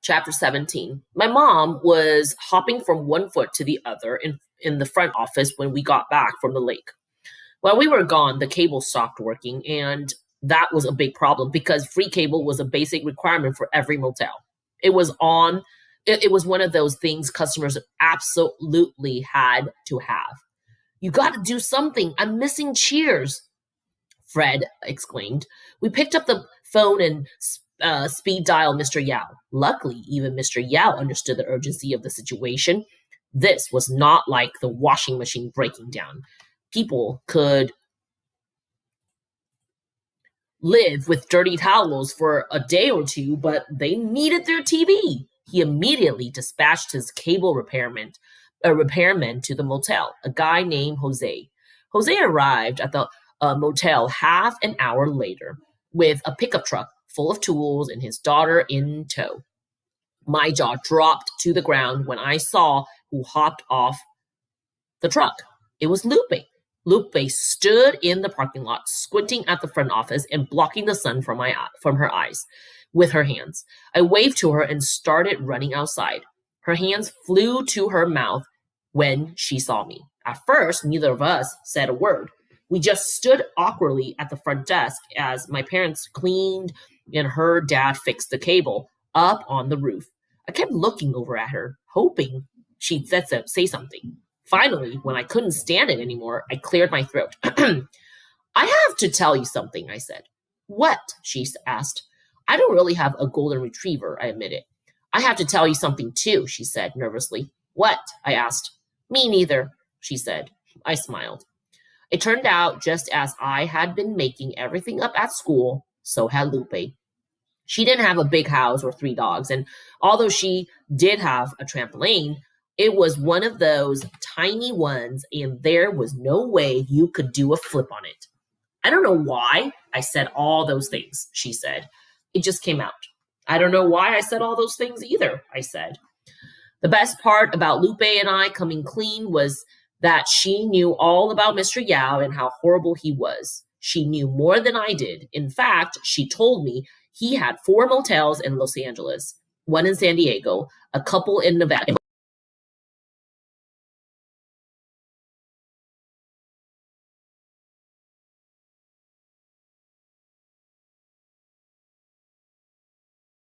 Chapter 17. My mom was hopping from one foot to the other in the front office when we got back from the lake. While we were gone, the cable stopped working, and that was a big problem because free cable was a basic requirement for every motel. It was on it was one of those things customers absolutely had to have. You got to do something. I'm missing Cheers, Fred exclaimed. We picked up the phone and speed dialed Mr. Yao. Luckily, even Mr. Yao understood the urgency of the situation. This was not like the washing machine breaking down. People could live with dirty towels for a day or two, but they needed their TV. He immediately dispatched his cable repairman to the motel, a guy named Jose. Jose arrived at the motel half an hour later with a pickup truck full of tools and his daughter in tow. My jaw dropped to the ground when I saw who hopped off the truck. It was Lupe. Lupe stood in the parking lot, squinting at the front office and blocking the sun from her eyes with her hands. I waved to her and started running outside. Her hands flew to her mouth when she saw me. At first, neither of us said a word. We just stood awkwardly at the front desk as my parents cleaned and her dad fixed the cable up on the roof. I kept looking over at her, hoping she'd say something. Finally, when I couldn't stand it anymore, I cleared my throat. I have to tell you something, I said. What? She asked. I don't really have a golden retriever, I admitted. I have to tell you something too, she said nervously. What? I asked. Me neither, she said. I smiled. It turned out just as I had been making everything up at school, so had Lupe. She didn't have a big house or 3 dogs, and although she did have a trampoline, it was one of those tiny ones, and there was no way you could do a flip on it. I don't know why I said all those things, she said. It just came out. I don't know why I said all those things either, I said. The best part about Lupe and I coming clean was that she knew all about Mr. Yao and how horrible he was. She knew more than I did. In fact, she told me he had 4 motels in Los Angeles, one in San Diego, a couple in Nevada,